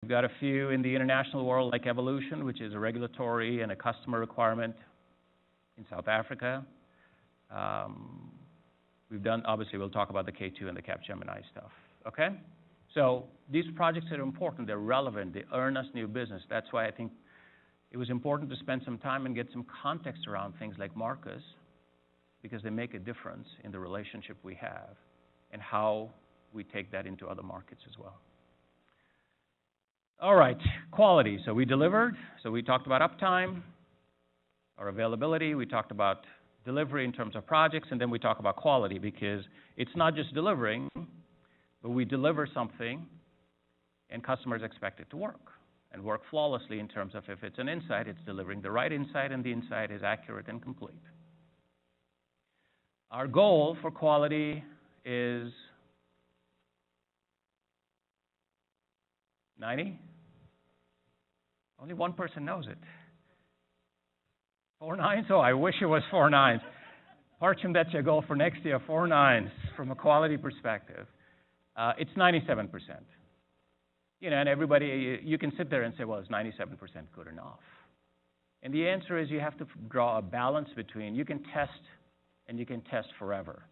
We've got a few in the international world, like Evolution, which is a regulatory and a customer requirement in South Africa. We've done, obviously, we'll talk about the K2 and the Capgemini stuff, okay? So these projects are important. They're relevant. They earn us new business. That's why I think it was important to spend some time and get some context around things like Marcus, because they make a difference in the relationship we have and how we take that into other markets as well. All right, quality. So we delivered. So we talked about uptime, our availability. We talked about delivery in terms of projects, and then we talk about quality, because it's not just delivering, but we deliver something and customers expect it to work and work flawlessly in terms of if it's an insight, it's delivering the right insight and the insight is accurate and complete. Our goal for quality is 90? Only one person knows it. 4 nines? Oh, I wish it was 4 nines. Parcham, that's your goal for next year, 4 nines from a quality perspective. It's 97%. You know, and everybody, you can sit there and say, well, is 97% good enough? And the answer is you have to draw a balance between, you can test and you can test forever.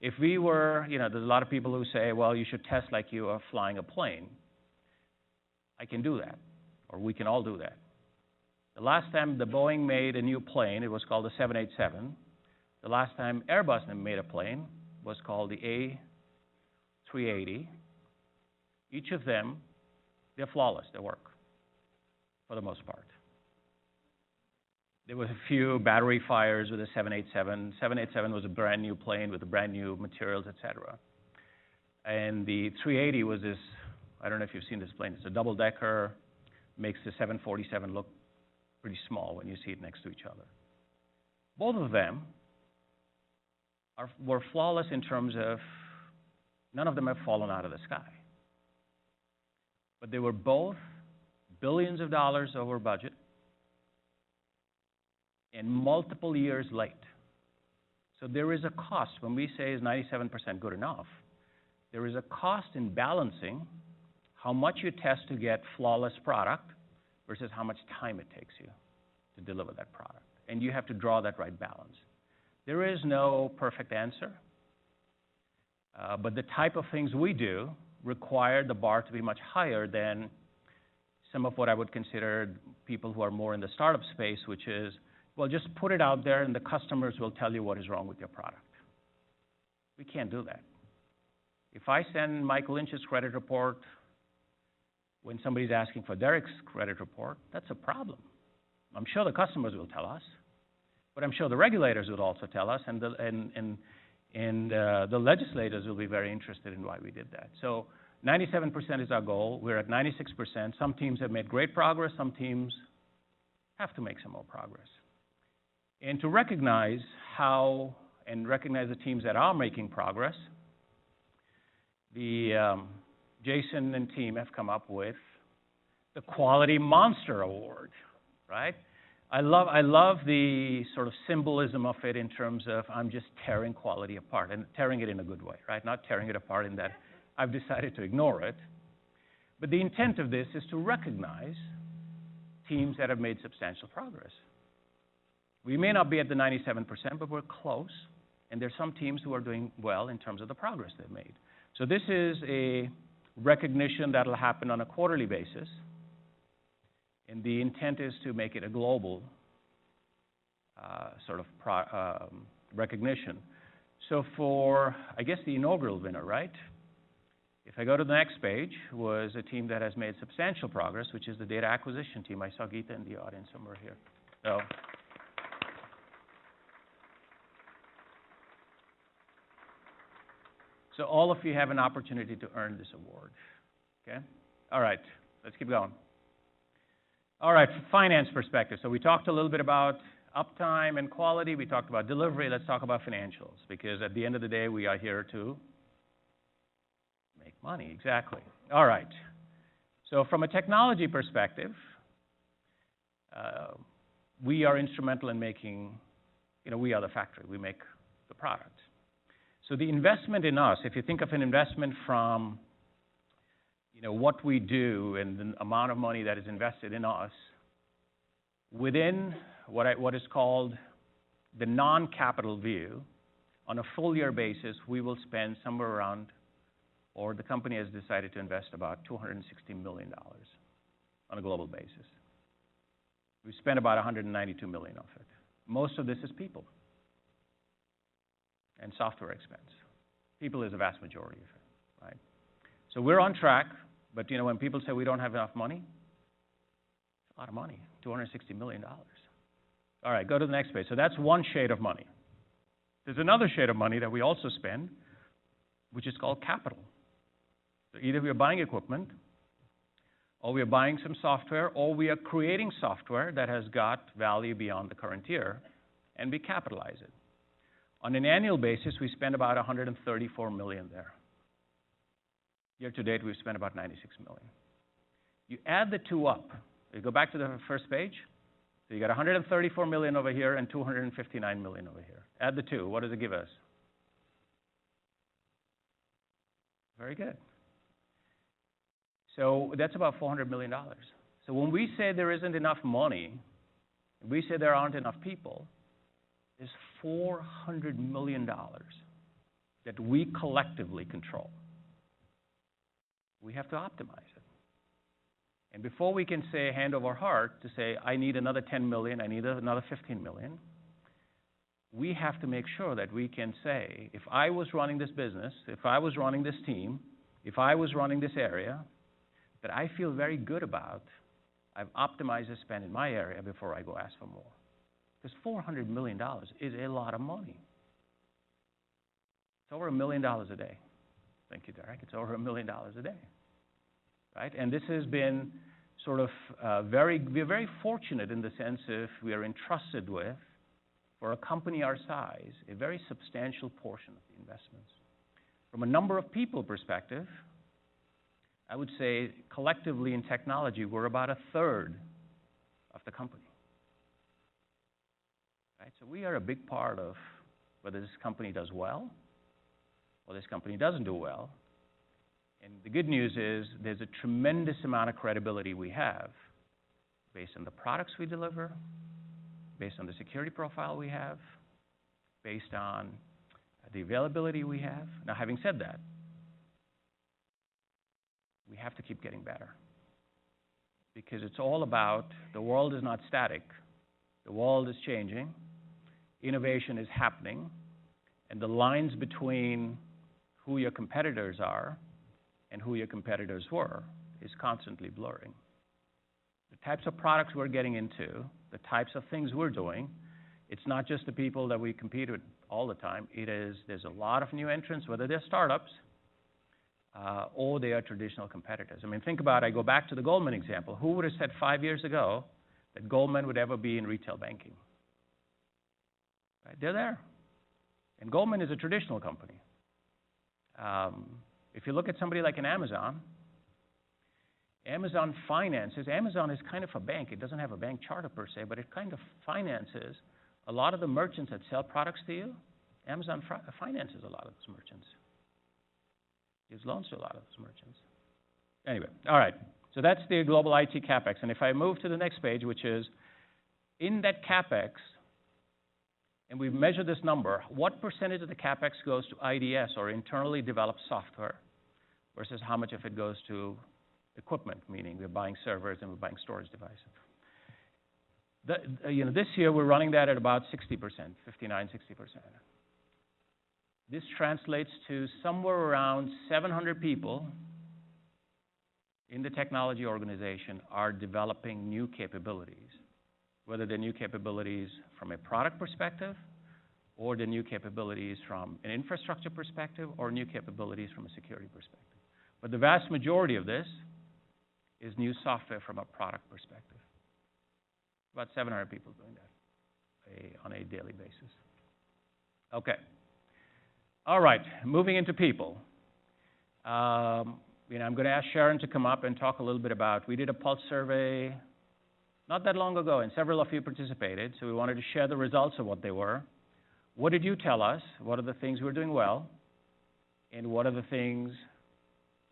If we were, you know, there's a lot of people who say, well, you should test like you are flying a plane. I can do that, or we can all do that. The last time the Boeing made a new plane, it was called the 787. The last time Airbus made a plane was called the A380. Each of them, they're flawless, they work, for the most part. There was a few battery fires with the 787. 787 was a brand new plane with brand new materials, et cetera. And the 380 was this, I don't know if you've seen this plane, it's a double-decker, makes the 747 look pretty small when you see it next to each other. Both of them were flawless in terms of none of them have fallen out of the sky. But they were both billions of dollars over budget and multiple years late. So there is a cost. When we say is 97% good enough, there is a cost in balancing how much you test to get flawless product versus how much time it takes you to deliver that product. And you have to draw that right balance. There is no perfect answer, but the type of things we do require the bar to be much higher than some of what I would consider people who are more in the startup space, which is, well, just put it out there and the customers will tell you what is wrong with your product. We can't do that. If I send Michael Lynch's credit report when somebody's asking for Derek's credit report, that's a problem. I'm sure the customers will tell us, but I'm sure the regulators will also tell us, and the legislators will be very interested in why we did that. So 97% is our goal. We're at 96%. Some teams have made great progress. Some teams have to make some more progress. And to recognize how, and recognize the teams that are making progress, Jason and team have come up with the Quality Monster Award, right? I love the sort of symbolism of it in terms of I'm just tearing quality apart, and tearing it in a good way, right? Not tearing it apart in that I've decided to ignore it. But the intent of this is to recognize teams that have made substantial progress. We may not be at the 97%, but we're close, and there's some teams who are doing well in terms of the progress they've made. So this is a recognition that will happen on a quarterly basis, and the intent is to make it a global sort of recognition. So for, I guess, the inaugural winner, right? If I go to the next page, was a team that has made substantial progress, which is the data acquisition team. I saw Geeta in the audience somewhere here. So all of you have an opportunity to earn this award, okay? All right, let's keep going. All right, finance perspective. So we talked a little bit about uptime and quality. We talked about delivery. Let's talk about financials, because at the end of the day, we are here to make money. Exactly. All right. So from a technology perspective, we are instrumental in making, we are the factory. We make the product. So the investment in us, if you think of an investment from, what we do and the amount of money that is invested in us, within what is called the non-capital view, on a full year basis, we will spend somewhere around, or the company has decided to invest about $260 million on a global basis. We spent about $192 million of it. Most of this is people and software expense. People is a vast majority of it, right? So we're on track, but when people say we don't have enough money, it's a lot of money, $260 million. All right, go to the next page. So that's one shade of money. There's another shade of money that we also spend, which is called capital. So either we are buying equipment, or we are buying some software, or we are creating software that has got value beyond the current year, and we capitalize it. On an annual basis, we spend about $134 million there. Year to date, we've spent about $96 million. You add the two up. You go back to the first page. So you got $134 million over here and $259 million over here. Add the two. What does it give us? Very good. So that's about $400 million. So when we say there isn't enough money, we say there aren't enough people, there's $400 million that we collectively control. We have to optimize it. And before we can say hand over heart to say, I need another 10 million, I need another 15 million, we have to make sure that we can say, if I was running this business, if I was running this team, if I was running this area, that I feel very good about, I've optimized the spend in my area before I go ask for more. Because $400 million is a lot of money. It's over $1 million a day. Thank you, Derek. It's over $1 million a day. Right? And this has been sort of we're very fortunate in the sense of we are entrusted with, for a company our size, a very substantial portion of the investments. From a number of people perspective, I would say collectively in technology, we're about a third of the company. Right? So we are a big part of whether this company does well or this company doesn't do well. And the good news is there's a tremendous amount of credibility we have based on the products we deliver, based on the security profile we have, based on the availability we have. Now, having said that, we have to keep getting better because it's all about the world is not static. The world is changing. Innovation is happening. And the lines between who your competitors are and who your competitors were is constantly blurring. The types of products we're getting into, the types of things we're doing, it's not just the people that we compete with all the time. There's a lot of new entrants, whether they're startups or they are traditional competitors. I mean, think about it. I go back to the Goldman example. Who would have said 5 years ago that Goldman would ever be in retail banking? Right? They're there. And Goldman is a traditional company. If you look at somebody like an Amazon finances. Amazon is kind of a bank. It doesn't have a bank charter per se, but it kind of finances a lot of the merchants that sell products to you. Amazon finances a lot of those merchants. Gives loans to a lot of those merchants. Anyway, all right. So that's the global IT CapEx. And if I move to the next page, which is in that CapEx, and we've measured this number, what percentage of the CapEx goes to IDS or internally developed software versus how much of it goes to equipment, meaning we're buying servers and we're buying storage devices. This year we're running that at about 60%, 59, 60%. This translates to somewhere around 700 people in the technology organization are developing new capabilities, whether they're new capabilities from a product perspective or the new capabilities from an infrastructure perspective or new capabilities from a security perspective. But the vast majority of this is new software from a product perspective. About 700 people doing that on a daily basis. Okay. All right, moving into people. I'm going to ask Sharon to come up and talk a little bit about, we did a pulse survey not that long ago, and several of you participated, so we wanted to share the results of what they were. What did you tell us? What are the things we're doing well? And what are the things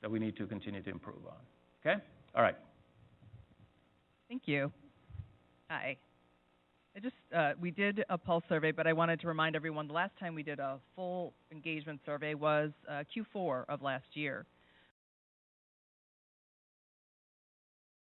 that we need to continue to improve on. Okay? All right. Thank you. Hi. We did a pulse survey, but I wanted to remind everyone the last time we did a full engagement survey was Q4 of last year.